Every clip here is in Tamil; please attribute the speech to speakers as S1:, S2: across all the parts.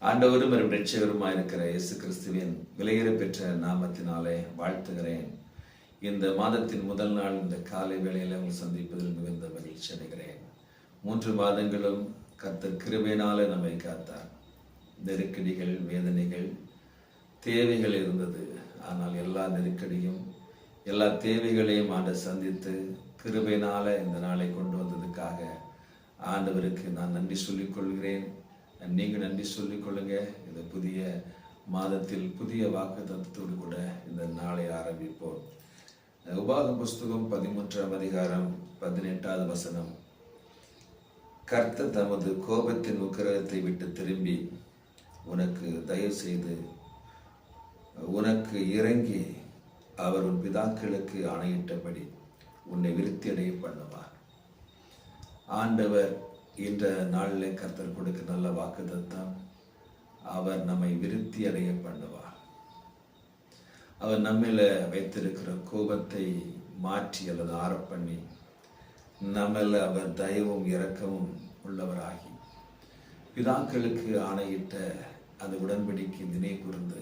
S1: ஆண்டவரும் இரட்சகருமாய் இருக்கிற இயேசு கிறிஸ்துவின் விலையேற பெற்ற நாமத்தினாலே வாழ்த்துகிறேன். இந்த மாதத்தின் முதல் நாள் இந்த காலை வேளையில் உங்கள் சந்திப்பதில் மிகுந்த மகிழ்ச்சி அடைகிறேன். 3 மாதங்களும் கர்த்தர் கிருபையினாலே நம்மை காத்தார். நெருக்கடிகள், வேதனைகள், தேவைகள் இருந்தது. ஆனால் எல்லா நெருக்கடியும், எல்லா தேவைகளையும் ஆண்டவர் சந்தித்து கிருபையினால இந்த நாளை கொண்டு வந்ததுக்காக ஆண்டவருக்கு நான் நன்றி சொல்லிக் கொள்கிறேன். நீங்கள் நன்றி சொல்லிக் கொள்ளுங்க. இந்த புதிய மாதத்தில் புதிய வாக்குத்தத்தத்தோடு கூட இந்த நாளை ஆரம்பிப்போம். உபாகம புஸ்தகம் 13ஆம் அதிகாரம் 18வது வசனம். கர்த்தர் தமது கோபத்தின் உக்கிரகத்தை விட்டு திரும்பி உனக்கு தயவு செய்து உனக்கு இறங்கி அவர் உன் பிதாக்களுக்கு ஆணையிட்டபடி உன்னை விருத்தி அடைய பண்ணுவார். ஆண்டவர் இந்த நாளில் கர்த்தர் கொடுக்க நல்ல வாக்குத்தத்தம். அவர் நம்மை விருத்தி அடைய பண்ணுவார். அவர் நம்மில வைத்திருக்கிற கோபத்தை மாற்றி அல்லது ஆறப்பண்ணி நம்மள அவர் தயவும் இரக்கமும் உள்ளவராகி பிதாக்களுக்கு ஆணையிட்ட அந்த உடன்படிக்கை நினை கூர்ந்து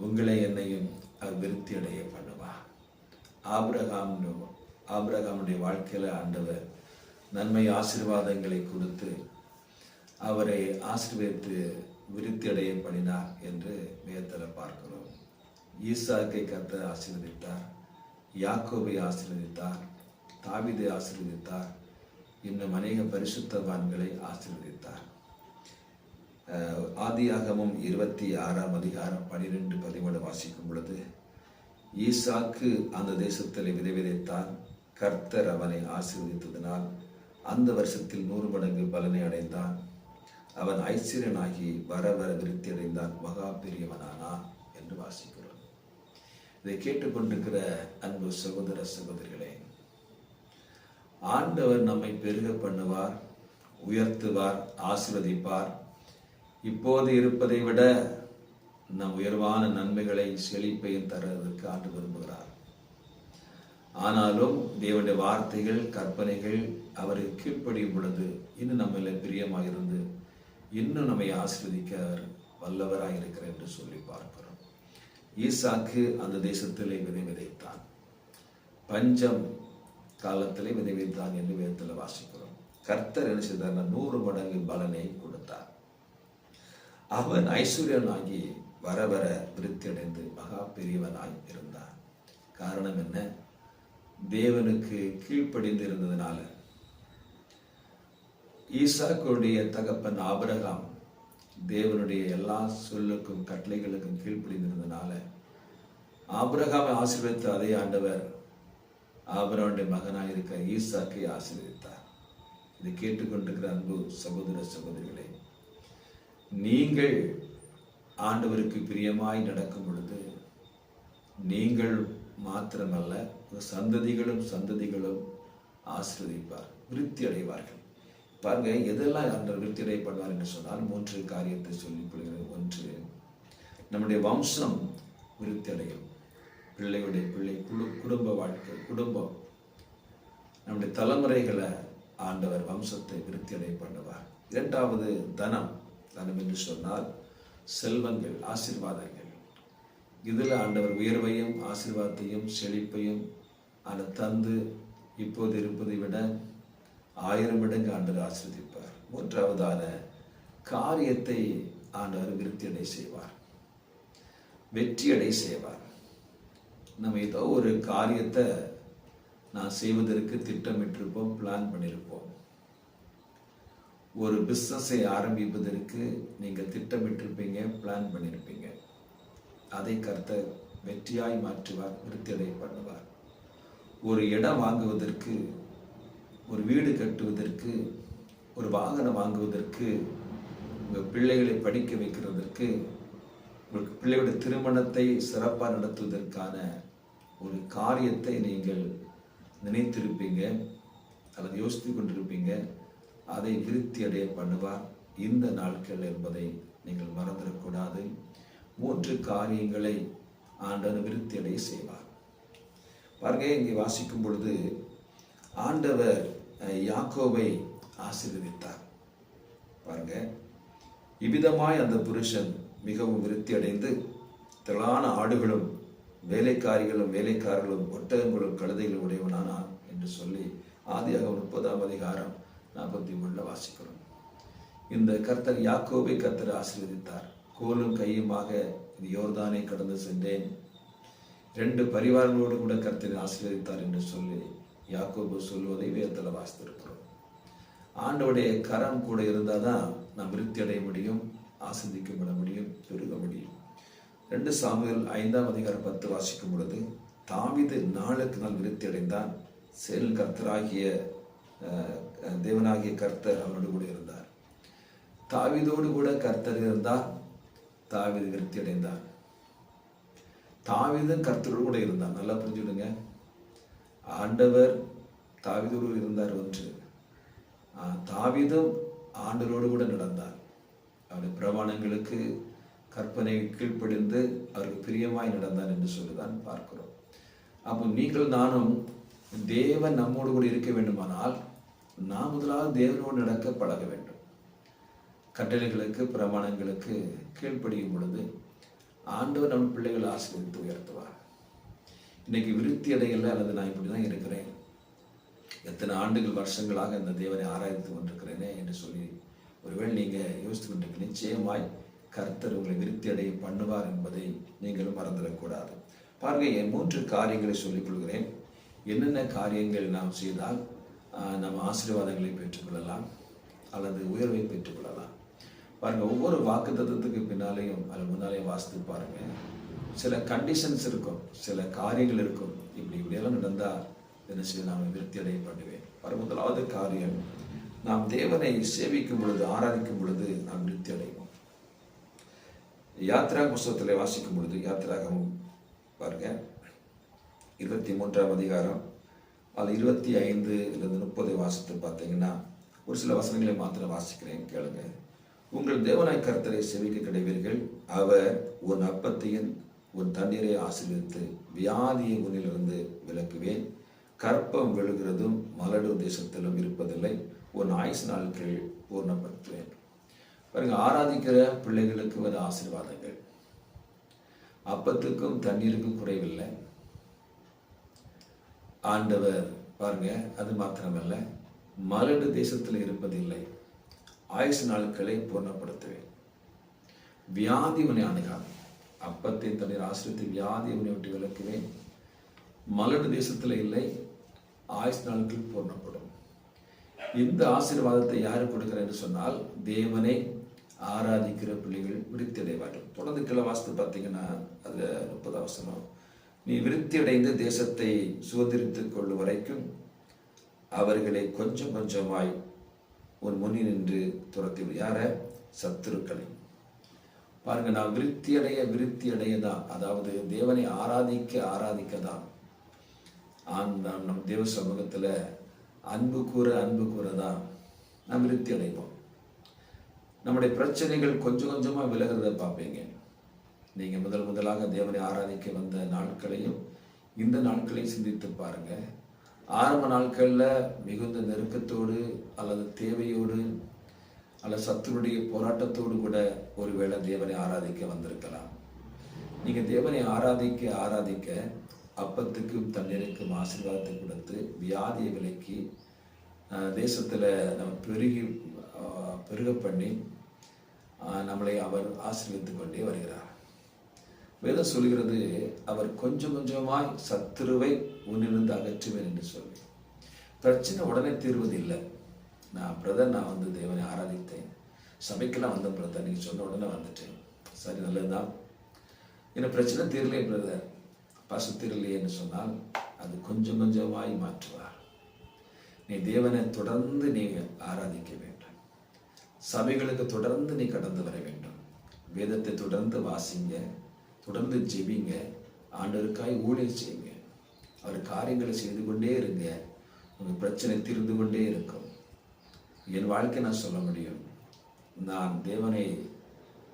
S1: உங்களை என்னையும் அவர் விருத்தி அடைய பண்ணுவார். ஆபிரகாமுடைய வாழ்க்கையில ஆண்டவர் நன்மை ஆசீர்வாதங்களை கொடுத்து அவரை ஆசீர்வதித்து விருத்தி அடைய பண்ணினார் என்று வேதத்தில் பார்க்கிறோம். ஈசாக்கை கர்த்தர் ஆசீர்வதித்தார், யாக்கோபை ஆசீர்வதித்தார், தாவீதை ஆசீர்வதித்தார், இன்னும் அநேக பரிசுத்தவான்களை ஆசீர்வதித்தார். ஆதியாகமம் 26ஆம் அதிகாரம் 12-13 வாசிக்கும் பொழுது, ஈசாக்கு அந்த தேசத்தில் விதைத்தான். கர்த்தர் அவனை ஆசீர்வதித்ததினால் அந்த வருஷத்தில் 100 மடங்கு பலனை அடைந்தான். அவன் ஐஸ்வர்யனாகி வர வர விருத்தி அடைந்தான், மகா பெரியவனானான் என்று வாசிக்கிறோம். இதை கேட்டுக்கொண்டிருக்கிற அன்பு சகோதர சகோதரிகளே, ஆண்டவர் நம்மை பெருக பண்ணுவார், உயர்த்துவார், ஆசீர்வதிப்பார். இப்போது இருப்பதை விட நம் உயர்வான நன்மைகளை செழிப்பையும் தருவதற்கு ஆண்டு விரும்புகிறார். ஆனாலும் தேவனுடைய வார்த்தைகள், கற்பனைகள் அவருக்கு கீழ்ப்படியும் பொழுது இன்னும் நம்மள பிரியமாயிருந்து இன்னும் நம்மை ஆசீர்வதிக்க அவர் வல்லவராயிருக்கிறார் என்று சொல்லி பார்க்கிறோம். ஈசாக்கு அந்த தேசத்திலே விதைத்தான், பஞ்சம் காலத்திலே விதைத்தான் என்று வேதத்தில் வாசிக்கிறோம். கர்த்தர் என்ன செய்தார்? 100 மடங்கு பலனை கொடுத்தார். அவன் ஐஸ்வர்யனாகி வர வர விருத்தி அடைந்து மகா பெரியவனாய் இருந்தான். காரணம் என்ன? தேவனுக்கு கீழ்ப்படிந்து இருந்ததுனால. ஈசாக்குடைய தகப்பன் ஆபிரகாம் தேவனுடைய எல்லா சொல்லுக்கும் கட்டளைகளுக்கும் கீழ்ப்படிந்திருந்ததுனால ஆபிரகாமை ஆசீர்வதித்த அதே ஆண்டவர் ஆபிரகாமுடைய மகனாக இருக்க ஈசாக்கை ஆசீர்வதித்தார். இதை கேட்டுக்கொண்டிருக்கிற அன்பு சகோதர சகோதரிகளே, நீங்கள் ஆண்டவருக்கு பிரியமாய் நடக்கும் பொழுது நீங்கள் மாத்திரமல்ல சந்ததிகளும் ஆசீர்வதிப்பார், விருத்தி அடைவார்கள். பாருங்க, எதெல்லாம் ஆண்டவர் விருத்தி அடைய பண்ணுவார் என்று சொன்னால் 3 காரியத்தை சொல்லிக் கொள்கிறது. 1, நம்முடைய வம்சம் விருத்தி அடையும். பிள்ளையுடைய பிள்ளை, குடும்ப வாழ்க்கை, குடும்பம், நம்முடைய தலைமுறைகளை ஆண்டவர் வம்சத்தை விருத்தி அடைய பண்ணுவார். 2வது தனம் என்று சொன்னால் செல்வங்கள், ஆசீர்வாதங்கள். இதில் ஆண்டவர் உயர்வையும் ஆசீர்வாதத்தையும் செழிப்பையும் தந்து இப்போது இருப்பதை விட 1000 மடங்கு ஆண்டவர் ஆசீர்வதிப்பார். 3வதான காரியத்தை ஆண்டவர் விருத்தி அடை செய்வார், வெற்றி அடை செய்வார். நம்ம ஏதோ ஒரு காரியத்தை நான் செய்வதற்கு திட்டமிட்டிருப்போம், பிளான் பண்ணியிருப்போம். ஒரு பிஸ்னஸை ஆரம்பிப்பதற்கு நீங்கள் திட்டமிட்டிருப்பீங்க, பிளான் பண்ணியிருப்பீங்க. அதை கர்த்தர் வெற்றியாய் மாற்றுவார், விருத்தி அடைய பண்ணுவார். ஒரு இடம் வாங்குவதற்கு, ஒரு வீடு கட்டுவதற்கு, ஒரு வாகனம் வாங்குவதற்கு, உங்கள் பிள்ளைகளை படிக்க வைக்கிறதற்கு, உங்கள் பிள்ளைகளுடைய திருமணத்தை சிறப்பாக நடத்துவதற்கான ஒரு காரியத்தை நீங்கள் நினைத்திருப்பீங்க அல்லது யோசித்து கொண்டிருப்பீங்க. அதை விருத்தி அடைய பண்ணுவார் இந்த நாட்கள் என்பதை நீங்கள் மறந்துடக்கூடாது. 3 காரியங்களை ஆண்டவர் விருத்தி அடைய செய்வார். பாருங்க, இங்கே வாசிக்கும் பொழுது ஆண்டவர் யாக்கோபை ஆசீர்வதித்தார். பாருங்க, இவ்விதமாய் அந்த புருஷன் மிகவும் விருத்தி அடைந்து திரளான ஆடுகளும் வேலைக்காரிகளும் வேலைக்காரர்களும் ஒட்டகங்களும் கழுதைகளும் உடையவனானான் என்று சொல்லி ஆதியாகமம் 30ஆம் அதிகாரம் 43 வாசிக்கிறோம். இந்த கர்த்தர் யாக்கோபை கர்த்தர் ஆசீர்வதித்தார். கோலும் கையுமாக யோர்தானை கடந்து சென்றேன், 2 பரிவாரங்களோடு கூட கர்த்தரை ஆசீர்வதித்தார் என்று சொல்லி யாக்கோபு சொல்வதை வேதத்தில் வாசித்திருக்கிறோம். ஆண்டவருடைய கரம் கூட இருந்தால் தான் நாம் விருத்தி அடைய முடியும், ஆசீர்வதிக்கப்பட முடியும், பெருக முடியும். 2 சாமுவேல் 5ஆம் அதிகாரம் 10 வாசிக்கும் பொழுது தாவீது நாளுக்கு நாள் விருத்தி அடைந்தான். சேல் கர்த்தராகிய தேவனாகிய கர்த்தர் அவனோடு கூட இருந்தார். தாவீதோடு கூட கர்த்தர் இருந்தார், தாவீது விருத்தி அடைந்தார். தாவீதும் கர்த்தரோடு கூட இருந்தார். நல்லா புரிஞ்சுடுங்க, ஆண்டவர் தாவீதோடு இருந்தார் ஒன்று, தாவீதும் ஆண்டவரோடு கூட நடந்தார். அவருடைய பிரமாணங்களுக்கு கற்பனை கீழ்ப்படிந்து அவருக்கு பிரியமாய் நடந்தார் என்று சொல்லிதான் பார்க்கிறோம். அப்போ நீங்கள் நானும் தேவன் நம்மோடு கூட இருக்க வேண்டுமானால் நாம் முதலாவது தேவனோடு நடக்க பழக வேண்டும். கட்டளைகளுக்கு பிரமாணங்களுக்கு கீழ்ப்படியும் பொழுது ஆண்டவர் நம்ம பிள்ளைகளை ஆசீர்வதித்து உயர்த்துவார். இன்னைக்கு விருத்தி அடையலை, அல்லது நான் இப்படி தான் இருக்கிறேன், எத்தனை ஆண்டுகள் வருஷங்களாக இந்த தேவனை ஆராய்ந்து கொண்டிருக்கிறேனே என்று சொல்லி ஒருவேளை நீங்கள் யோசித்து கொண்டிருக்க, நிச்சயமாய் கர்த்தர் உங்களை விருத்தி அடைய பண்ணுவார் என்பதை நீங்களும் மறந்துடக்கூடாது. பாருங்க, என் 3 காரியங்களை சொல்லிக் கொள்கிறேன். என்னென்ன காரியங்கள் நாம் செய்தால் நம்ம ஆசீர்வாதங்களை பெற்றுக்கொள்ளலாம் அல்லது உயர்வை பெற்றுக்கொள்ளலாம். பாருங்க, ஒவ்வொரு வாக்குத்தத்தத்துக்கு பின்னாலேயும் அது முன்னாலேயும் வாசித்து பாருங்க, சில கண்டிஷன்ஸ் இருக்கும், சில காரியங்கள் இருக்கும். இப்படியெல்லாம் நடந்தால் என்ன செய்ய நாம் விருத்தி அடைய பண்ணுவேன். முதலாவது காரியம், நாம் தேவனை சேவிக்கும் பொழுது, ஆராதிக்கும் பொழுது நாம் விருத்தி அடைவோம். யாத்ரா புஸ்தகத்தில் வாசிக்கும் பொழுது, யாத்ராகமம் பாருங்க 23ஆம் அதிகாரம் அது 25லிருந்து 30 வாசித்து பார்த்தீங்கன்னா ஒரு சில வசனங்களை மாத்திரம் வாசிக்கிறேன், கேளுங்க. உங்கள் தேவனாய் கர்த்தரை செவிக்க கிடைவீர்கள், அவர் உன் அப்பத்தையும் உன் தண்ணீரை ஆசீர்வதித்து வியாதியை உன்னிலிருந்து விலக்குவேன், கற்பம் விழுகிறதும் மலடு தேசத்திலும் இருப்பதில்லை, உன் ஆயுசு நாட்கள் பூர்ணப்படுத்துவேன். பாருங்க, ஆராதிக்கிற பிள்ளைகளுக்கு வர ஆசீர்வாதங்கள். அப்பத்துக்கும் தண்ணீருக்கும் குறைவில்லை. ஆண்டவர் பாருங்க, அது மாத்திரமல்ல, மலடு தேசத்தில் இருப்பதில்லை, ஆயுசு நாட்களை பூர்ணப்படுத்துவேன், வியாதி உன்னை அணுகாது. அப்பத்தை தண்ணீர் ஆசிரியத்தை வியாதி உன்னை விட்டு விளக்குவேன், மலடு தேசத்தில் இல்லை, ஆயுசு நாட்கள் பூர்ணப்படும். இந்த ஆசீர்வாதத்தை யாரு கொடுக்கிறார் என்று சொன்னால், தேவனை ஆராதிக்கிற பிள்ளைகள் விருத்தி அடைவார்கள். தொடர்ந்து கீழே வாசித்து பார்த்தீங்கன்னா அது 30 வசனம், நீ விருத்தி அடைந்து தேசத்தை சுதந்திரித்துக் கொள்ளும் வரைக்கும் அவர்களை கொஞ்சம் கொஞ்சமாய் உன் முன்னி நின்று துரத்தி யார சத்துருக்களை. பாருங்க, நான் விருத்தி அடைய தான், அதாவது தேவனை ஆராதிக்க தான் நம் தேவ சமூகத்தில் அன்பு கூற தான் நாம் விருத்தி அடைவோம். நம்முடைய பிரச்சனைகள் கொஞ்சம் கொஞ்சமா விலகிறத பார்ப்பீங்க. நீங்க முதலாக தேவனை ஆராதிக்க வந்த நாட்களையும் இந்த நாட்களையும் சிந்தித்து பாருங்க. ஆரம்ப நாட்கள்ல மிகுந்த நெருக்கத்தோடு அல்லது தேவையோடு அல்லது சத்துருடைய போராட்டத்தோடு கூட ஒருவேளை தேவனை ஆராதிக்க வந்திருக்கலாம். நீங்க தேவனை ஆராதிக்க அப்பத்துக்கும் தண்ணீருக்கும் ஆசீர்வாதத்தை கொடுத்து வியாதியை விலக்கி தேசத்துல நம்ம பெருக பண்ணி நம்மளை அவர் ஆசீர்வதித்துக் கொண்டே வருகிறார். வேதம் சொல்கிறது, அவர் கொஞ்சம் கொஞ்சமாய் சத்துருவை உன்னிலிருந்து அகற்றுவேன் என்று சொல்லி. பிரச்சனை உடனே தீர்வதில்லை. நான் வந்து தேவனை ஆராதித்தேன், சபைக்கெல்லாம் வந்த பிரதர், நீங்க சொன்ன உடனே வந்துட்டேன், சரி நல்லதுதான். என்ன பிரச்சனை தீரலையே பிரதர், பசு தீரலையேன்னு சொன்னால் அது கொஞ்சம் கொஞ்சமாய் மாற்றுவார். நீ தேவனை தொடர்ந்து நீ ஆராதிக்க வேண்டும், சபைகளுக்கு தொடர்ந்து நீ கடந்து வர வேண்டும், வேதத்தை தொடர்ந்து வாசிங்க, தொடர்ந்து ஜெபிங்க, ஆண்டவருக்காய் ஊழியம் செய்யுங்க, அவர் காரியங்களை செய்து கொண்டே இருங்க, உங்க பிரச்சனை தீர்ந்து கொண்டே இருக்கும். என் வாழ்க்கை நான் சொல்ல முடியும், நான் தேவனை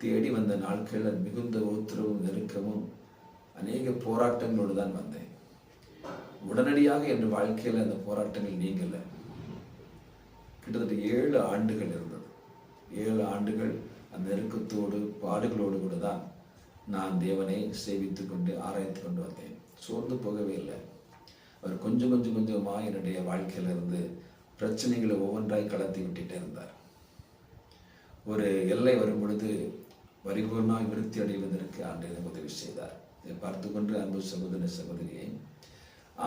S1: தேடி வந்த நாட்களில் மிகுந்த உத்தரவும் நெருக்கமும் அநேக போராட்டங்களோடு தான் வந்தேன். உடனடியாக என் வாழ்க்கையில் அந்த போராட்டங்கள் நீங்கல. கிட்டத்தட்ட 7 ஆண்டுகள் இருந்தது. 7 ஆண்டுகள் அந்த நெருக்கத்தோடு பாடுகளோடு கூட தான் நான் தேவனை சேவித்து கொண்டு ஆராய்த்து கொண்டு வந்தேன். சோர்ந்து போகவே இல்லை. அவர் கொஞ்சம் கொஞ்சமாக என்னுடைய வாழ்க்கையிலிருந்து பிரச்சனைகளை ஒவ்வொன்றாய் கலத்தி விட்டுட்டே இருந்தார். ஒரு எல்லை வரும் பொழுது பரிபூர்ணமாய் விருத்தி அடைவதற்கு ஆண்டவர் உதவி செய்தார். இதை பார்த்து கொண்டு அன்பு சகோதர சகோதரியை,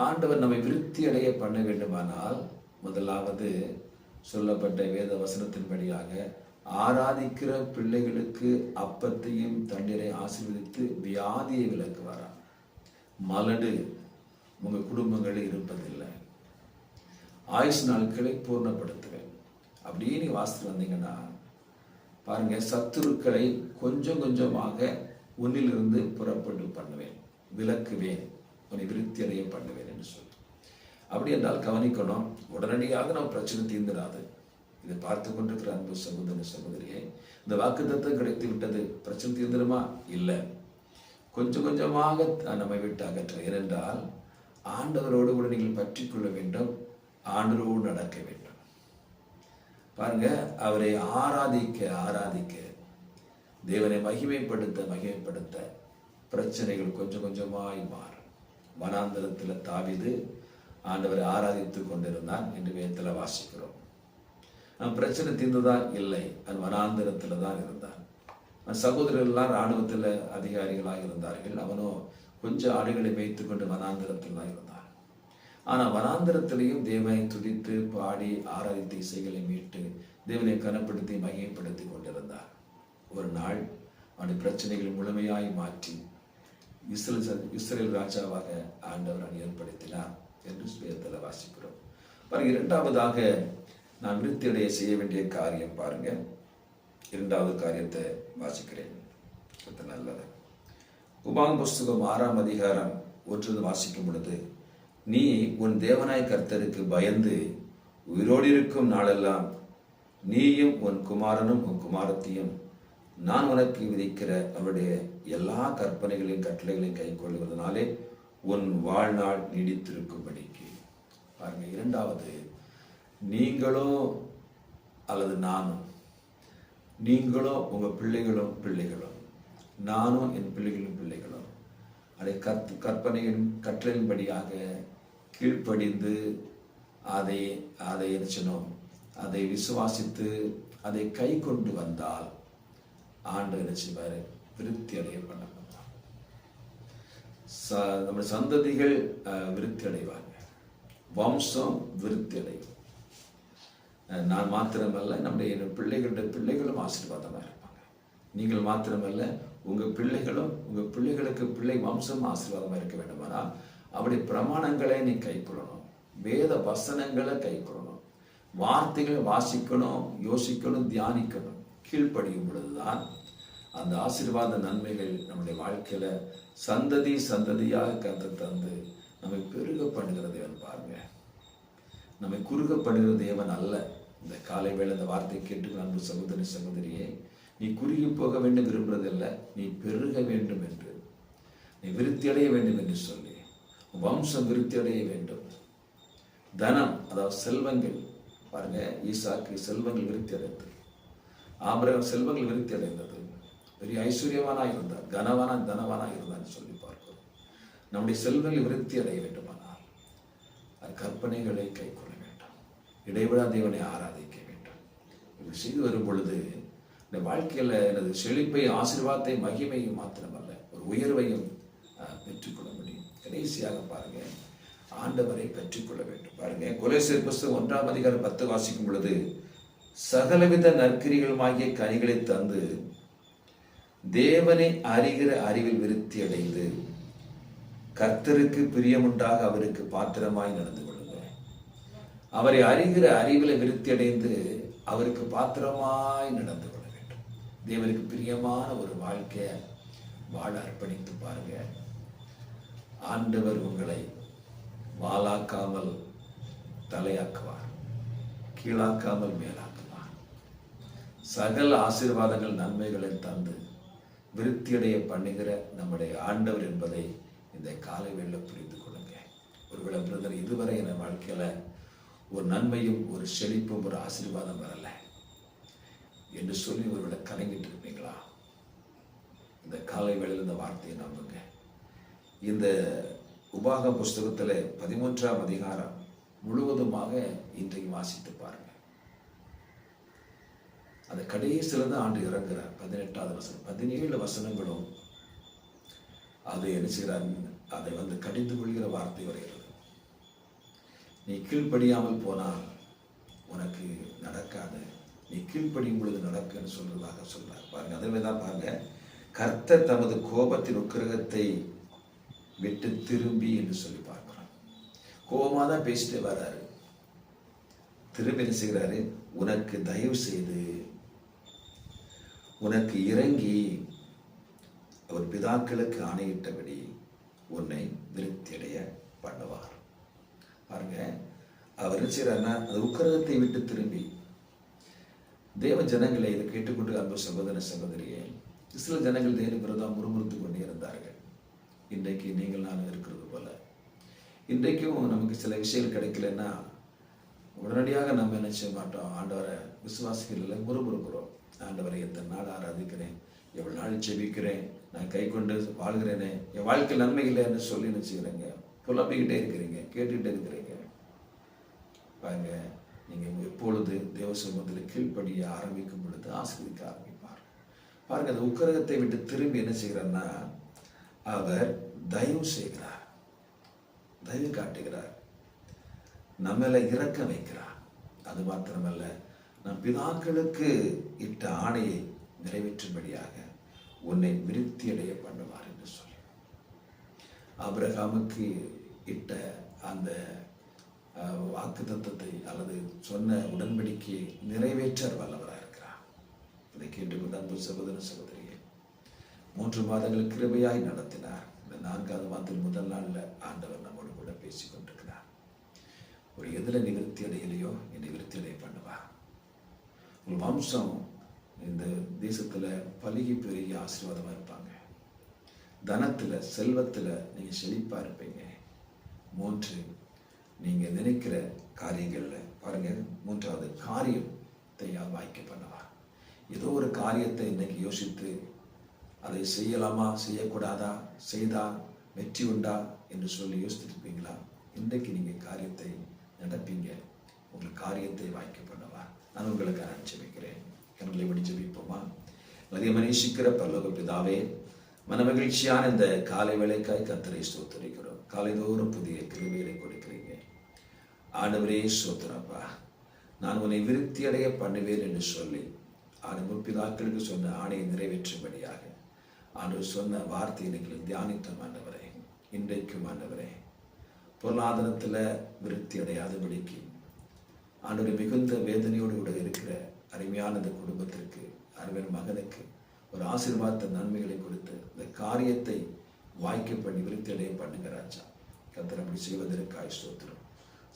S1: ஆண்டவர் நம்மை விருத்தி அடைய பண்ண வேண்டுமானால் முதலாவது சொல்லப்பட்ட வேத வசனத்தின்படியாக ஆராதிக்கிற பிள்ளைகளுக்கு அப்பத்தையும் தண்ணீரை ஆசீர்வதித்து வியாதியை விலக்குவாராம். மலடு உங்க குடும்பங்களில் இருப்பதில்லை. ஆயுஷ் நாட்களை பூர்ணப்படுத்துவேன். அப்படியே நீ வாசித்து வந்தீங்கன்னா பாருங்க, சத்துருக்களை கொஞ்சம் கொஞ்சமாக உன்னிலிருந்து புறப்பட்டு பண்ணுவேன், விலக்குவேன், உன்னை விருத்தி அடைய பண்ணுவேன் என்று சொல்லி. அப்படி என்றால் கவனிக்கணும், உடனடியாக நம்ம பிரச்சனை தீர்ந்துடாது. இதை பார்த்து கொண்டிருக்கிற அன்பு சகோதர சகோதரியே, இந்த வாக்குத்தத்தம் கிடைத்து விட்டது, பிரச்சனை தீர்ந்துடுமா? இல்லை, கொஞ்சம் கொஞ்சமாக நம்மை விட்டு அகற்ற. ஏனென்றால் ஆண்டவரோடு கூட நீங்கள் பற்றி கொள்ள வேண்டும், ஆண்டவரோடு நடக்க வேண்டும். பாருங்க, அவரை ஆராதிக்க ஆராதிக்க, தேவனை மகிமைப்படுத்த பிரச்சனைகள் கொஞ்சம் கொஞ்சமாய் மாறும். வனாந்தரத்தில் தாவீது ஆண்டவரை ஆராதித்து கொண்டிருந்தான் என்று வேதத்தில் வாசிக்கிறோம். பிரச்சனை தீர்ந்துதான்? இல்லை, அவன் வனாந்தரத்தில் தான் இருந்தான். சகோதரர்கள்லாம் இராணுவத்தில் அதிகாரிகளாக இருந்தார்கள். அவனோ கொஞ்சம் ஆடுகளை மேய்த்து கொண்டு வனாந்தரத்தில் தான் இருந்தான். ஆனால் வனாந்தரத்திலையும் தேவனை துதித்து பாடி ஆராதித்த இசைகளை மீட்டு தேவனை கனப்படுத்தி மகிமைப்படுத்தி கொண்டிருந்தார். ஒரு நாள் அவனுடைய பிரச்சனைகளை முழுமையாய் மாற்றி இஸ்ரேல் ராஜாவாக ஆண்டவர் ஏற்படுத்தினார் என்று வேதத்தில் வாசிக்கிறோம். பாருங்க, இரண்டாவதாக நான் விருத்தியடைய செய்ய வேண்டிய காரியம் பாருங்க. இரண்டாவது காரியத்தை வாசிக்கிறேன். நல்லது. உபாகம புஸ்தகம் 6ஆம் அதிகாரம் 1 வாசிக்கும் பொழுது, நீ உன் தேவனாய் கர்த்தருக்கு பயந்து உயிரோடு இருக்கும் நாளெல்லாம் நீயும் உன் குமாரனும் உன் குமாரத்தையும் நான் உனக்கு விதிக்கிற அவருடைய எல்லா கற்பனைகளையும் கட்டளைகளையும் கை கொள்வதனாலே உன் வாழ்நாள் நீடித்திருக்கும்படிக்கு. பாருங்க, இரண்டாவது, நீங்களோ அல்லது நானும், நீங்களோ உங்க பிள்ளைகளும் நானும் என் பிள்ளைகளும் அதை கற்பனையின் கட்டளையின்படியாக கீழ்ப்படிந்து அதை விசுவாசித்து அதை கை கொண்டு வந்தால் ஆண்டவர் நினைச்சுவாரு விருத்தி அடைய பண்ண நம்ம சந்ததிகள் விருத்தி அடைவாங்க, வம்சம் விருத்தி அடையும். நான் மாத்திரமல்ல, நம்முடைய பிள்ளைகளும் ஆசீர்வாதமாக இருப்பாங்க. நீங்கள் மாத்திரமல்ல, உங்க பிள்ளைகளும் உங்க பிள்ளைகளுக்கு பிள்ளை வம்சம் ஆசீர்வாதமாக இருக்க வேண்டுமானால் அப்படி பிரமாணங்களை நீ கைக்கொள்ளணும், வேத வசனங்களை கைக்கொள்ளணும், வார்த்தைகளை வாசிக்கணும், யோசிக்கணும், தியானிக்கணும். கீழ்ப்படியும் பொழுதுதான் அந்த ஆசீர்வாத நன்மைகள் நம்முடைய வாழ்க்கையில சந்ததியாக கர்த்தர் தந்து நம்மை பெருக பண்ணுகிற தேவன். பாருங்க, நம்மை குறுக பண்ணுகிற தேவன் அல்ல. இந்த காலை வேளை இந்த வார்த்தை கேட்டு அன்பு சகோதரி சகோதரியே, நீ குறுகி போக வேண்டும் விரும்புறதில்லை, நீ பெருக வேண்டும் என்று, நீ விருத்தி அடைய வேண்டும் என்று சொல்லி, வம்சம் விருத்தி அடைய வேண்டும். தனம், அதாவது செல்வங்கள், பாருங்க, ஈசாக்கு செல்வங்கள் விருத்தி அடைந்தது, ஆபிரகாம் செல்வங்கள் விருத்தி அடைந்தது, பெரிய ஐஸ்வர்யவானாக இருந்தார், தனவானாக இருந்தார் சொல்லி பார்க்கிறோம். நம்முடைய செல்வங்கள் விருத்தி அடைய வேண்டுமானால் அது கற்பனைகளை கை கொள்ள வேண்டும், இடைவிடா தேவனை ஆராதிக்க வேண்டும். இப்படி செய்து வரும் பொழுது இந்த வாழ்க்கையில எனது செழிப்பை, ஆசீர்வாதத்தை, மகிமையும் மாத்திரமல்ல ஒரு உயர்வையும் பெற்றுக்கொள்ள முடியும். கடைசியாக பாருங்க, ஆண்டவரை பெற்றுக்கொள்ள வேண்டும். பாருங்க, கொலோசியர் புஸ்தகம் 1ஆம் அதிகாரம் 10 வாசிக்கும் பொழுது, சகலவித நற்கிரிகளுமாகிய கனிகளை தந்து தேவனை அறிகிற அறிவில் விருத்தி அடைந்து கர்த்தருக்கு பிரியமுண்டாக அவருக்கு பாத்திரமாய் நடந்து கொள்ளுங்க. அவரை அறிகிற அறிவில் விருத்தி அடைந்து அவருக்கு பாத்திரமாய் நடந்து கொள்ள வேண்டும். தேவனுக்கு பிரியமான ஒரு வாழ்க்கையை வாழ அர்ப்பணித்து பாருங்க. ஆண்டவர் உங்களை வாளாக்காமல் தலையாக்குவார், கீழாக்காமல் மேலாக்குவார். சகல ஆசீர்வாதங்கள் நன்மைகளை தந்து விருத்தியடைய பண்ணுகிற நம்முடைய ஆண்டவர் என்பதை இந்த காலை வேளையில புரிந்து கொள்ளுங்க. ஒருவேளை பிரதர், இதுவரை என் வாழ்க்கையில ஒரு நன்மையும் ஒரு செழிப்பும் ஒரு ஆசீர்வாதம் வரல, என்று சொல்லி ஒருவேளை கலங்கிட்டு இருப்பீங்களா? இந்த காலை வேளையில் இந்த வார்த்தையை நம்புங்க. இந்த உபாக புஸ்தகத்தில் 13ஆம் அதிகாரம் முழுவதுமாக இன்றைக்கு வாசித்து பாருங்க. அந்த கடைசியில் தான் ஆண்டு இறங்குறார். 18வது வசனம் 17 வசனங்களும் அதை என்ன செய்கிறார்? அதை கடிந்து கொள்கிற வார்த்தை வருகிறது. நீ கீழ்ப்படியாமல் போனால் உனக்கு நடக்காது, நீ கீழ்ப்படியும் பொழுது நடக்குன்னு சொல்றதாக சொல்றார். பாருங்க, அதுவே தான் பாருங்க, கர்த்தர் தமது கோபத்தின் உக்கிரகத்தை விட்டு திரும்பி என்று சொல்லி பார்க்கிறோம். கோபமாக தான் பேசிட்டு வர்றாரு. திரும்பி என்ன செய்கிறாரு? உனக்கு தயவு செய்து உனக்கு இறங்கி அவர் பிதாக்களுக்கு ஆணையிட்டபடி உன்னை திருப்தியடைய பண்ணுவார். பாருங்க, அவர் என்ன செய்யறாருன்னா அந்த உக்கிரகத்தை விட்டு திரும்பி தேவ ஜனங்களை இதை கேட்டுக்கொண்டு அன்பு சகோதர சகோதரியே, சில ஜனங்கள் தேவனுக்கு விரோதம் முறுமுறுத்து கொண்டே இருந்தார்கள். இன்றைக்கு நீங்கள் நானும் இருக்கிறது போல இன்றைக்கும் நமக்கு சில விஷயங்கள் கிடைக்கலன்னா உடனடியாக நம்ம என்ன செய்ய மாட்டோம்? ஆண்டவரை விசுவாசிகள் முறுமுறுக்கிறோம். ஆண்டவரை எத்தனை நாள் ஆராதிக்கிறேன், எவ்வளவு நாள் ஜெபிக்கிறேன், நான் கை கொண்டு வாழ்கிறேனே, என் வாழ்க்கை நன்மை இல்லை என்று சொல்லி நினைச்சுக்கிறேங்க. புலம்பிக்கிட்டே இருக்கிறீங்க, கேட்டுக்கிட்டே இருக்கிறீங்க. பாருங்க, நீங்கள் எப்பொழுது தேவ சமூகத்தில் கீழ்ப்படிய ஆரம்பிக்கும் பொழுது ஆசீர்வதிக்க ஆரம்பிப்பார். பாருங்க, அந்த உக்கிரகத்தை விட்டு திரும்பி என்ன செய்கிறார்னா அவர் தயவு செய்கிறார், தயவு காட்டுகிறார், நம்மளை இறக்க வைக்கிறார். அது மாத்திரமல்ல, நம் பிதாக்களுக்கு இட்ட ஆணையை நிறைவேற்றும்படியாக உன்னை விருத்தியடைய பண்ணுவார் என்று சொல்லி ஆபிரகாமுக்கு இட்ட அந்த வாக்கு தத்தத்தை அல்லது சொன்ன உடன்படிக்கையை நிறைவேற்ற வல்லவராக இருக்கிறார். இதை கேட்டுக்கொண்டு அன்பு சகோதர சகோதரியே, 3 மாதங்கள் கிருபையாய் நடத்தினார். இந்த 4வது மாதத்தில் முதல் நாளில் ஆண்டவர் நம்மோடு கூட பேசிக் கொண்டிருக்கிறார். ஒரு எதில் நிவர்த்தி அடையிலையோ நிவர்த்தி அடைய பண்ணுவார். உங்கள் வம்சம் இந்த தேசத்தில் பலுகி பெருகி ஆசீர்வாதமாக இருப்பாங்க. தனத்தில் செல்வத்தில் நீங்கள் செழிப்பாக இருப்பீங்க. 3, நீங்கள் நினைக்கிற காரியங்களில் பாருங்க, 3வது காரியத்தை வாய்க்க பண்ணுவார். ஏதோ ஒரு காரியத்தை இன்னைக்கு யோசித்து அதை செய்யலாமா செய்யக்கூடாதா, செய்தால் வெற்றி உண்டா என்று சொல்லி யோசித்துருப்பீங்களா? இன்றைக்கு நீங்கள் காரியத்தை நடப்பீங்க. உங்கள் காரியத்தை வாய்க்க பண்ணுவார். நான் உங்களுக்கு ஆரம்பிச்சுக்கிறேன். கண்களை வடி ஜெபிப்போமா? அதிகமாக நேசிக்கிற பரலோக பிதாவே, மனமகிழ்ச்சியான இந்த காலை வேளைக்காய் கர்த்தரை ஸ்தோத்திரிக்கிறோம். காலைதோறும் புதிய கிருபைகளை கொடுக்கிறீங்க. ஆண்டவரே ஸ்தோத்திரப்பா, நான் உன்னை விருத்தி அடைய பண்ணுவேன் என்று சொல்லி ஆண்டவர் பிதாக்களுக்கு சொன்ன ஆணையை நிறைவேற்றும்படியாக ஆண்டவர் சொன்ன வார்த்தையை நீங்கள் தியானித்தோம். ஆண்டவரே, இன்றைக்கும் ஆண்டவரே, பொருளாதாரத்தில் விருத்தி அடையாதபடிக்கு ஆண்டவரை மிகுந்த வேதனையோடு கூட இருக்கிற அருமையான இந்த குடும்பத்திற்கு, அருமையான மகனுக்கு ஒரு ஆசீர்வாத நன்மைகளை கொடுத்து இந்த காரியத்தை வாய்க்க பண்ணி விருத்தி அடைய பண்ணுங்க ராஜா. கர்த்தர் அப்படி செய்வதற்காக ஸ்தோத்திரம்.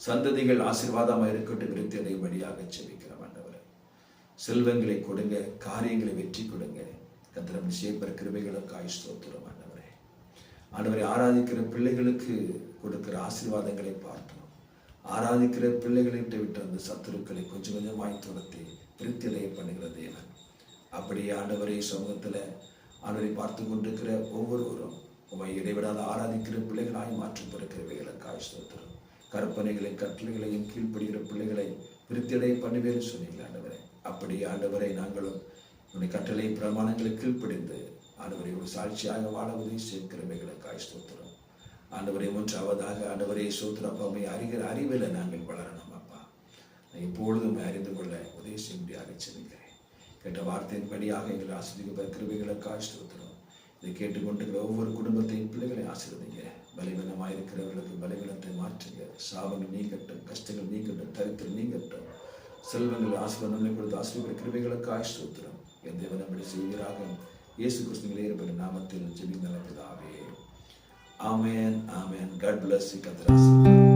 S1: சந்ததிகள் ஆசீர்வாதமாக இருக்கட்டும், விருத்தி அடையும்படியாக செபிக்கிறோம். ஆண்டவரே, செல்வங்களை கொடுங்க, காரியங்களை வெற்றி கொடுங்க. கர்த்தர் அப்படி செய்யப்படுற கிருபைகளுக்காக ஸ்தோத்திரம். ஆண்டவரே, ஆண்டவரை ஆராதிக்கிற பிள்ளைகளுக்கு கொடுக்கிற ஆசீர்வாதங்களை பார்த்தோம். ஆராதிக்கிற பிள்ளைகளிட்ட விட்டு அந்த சத்துருக்களை கொஞ்சம் கொஞ்சமாய் துரத்தி விருத்தி அடைய பண்ணுகிற தேவன். அப்படியே ஆண்டவரை சமூகத்தில் ஆண்டவரை பார்த்து கொண்டிருக்கிற ஒவ்வொருவரும் உமை இடைவிடாத ஆராதிக்கிற பிள்ளைகளாய் மாற்றப்படுகிற கிருபைகளுக்காக ஸ்தோத்திரம். கற்பனைகளையும் கட்டளைகளையும் கீழ்ப்படுகிற பிள்ளைகளை விருத்தியடைய பண்ணுவேன்னு சொன்னீங்க ஆண்டவரை. அப்படியே ஆண்டவரை நாங்களும் உன்னுடைய கட்டளை பிரமாணங்களை கீழ்ப்படிந்து ஆண்டவரை ஒரு சாட்சியாக வாழ உதவி செய்கிறவைகளுக்காக ஸ்தோத்திரம். ஆண்டவரை 1வதாக ஆண்டவரை ஸ்தோத்திரம். அப்பாவை அறிகிற அறிவில் நாங்கள் வளரணும். அப்பா, நான் எப்பொழுதும் அறிந்து கொள்ள உதவி செய்யும்படியாக செல்கிறேன். கேட்ட வார்த்தையின்படியாக எங்களை ஆசிரியர் கிருபைகளுக்காக ஸ்தோத்திரம். இதை கேட்டுக்கொண்டிருக்கிற ஒவ்வொரு குடும்பத்தையும் பிள்ளைகளை ஆசீர்வதிங்க. பலவீனமாக இருக்கிறவர்களுக்கு பலவீனத்தை மாற்றுங்க. சாபங்கள் நீங்கட்டும், கஷ்டங்கள் நீங்கட்டும், தரித்திரம் நீங்கட்டும். செல்வங்கள் ஆசீர்வாதங்களை கொடுத்து ஆசீர்வாத கிருபைகளுக்காக ஸ்தோத்திரம். என் தேவன் அப்படி செய்கிறாக இயேசு கிறிஸ்துவின் ஏற்பட்ட நாமத்தில் ஜெபிக்கிறேன் பிதாவே. ஆமென், ஆமென். God bless you.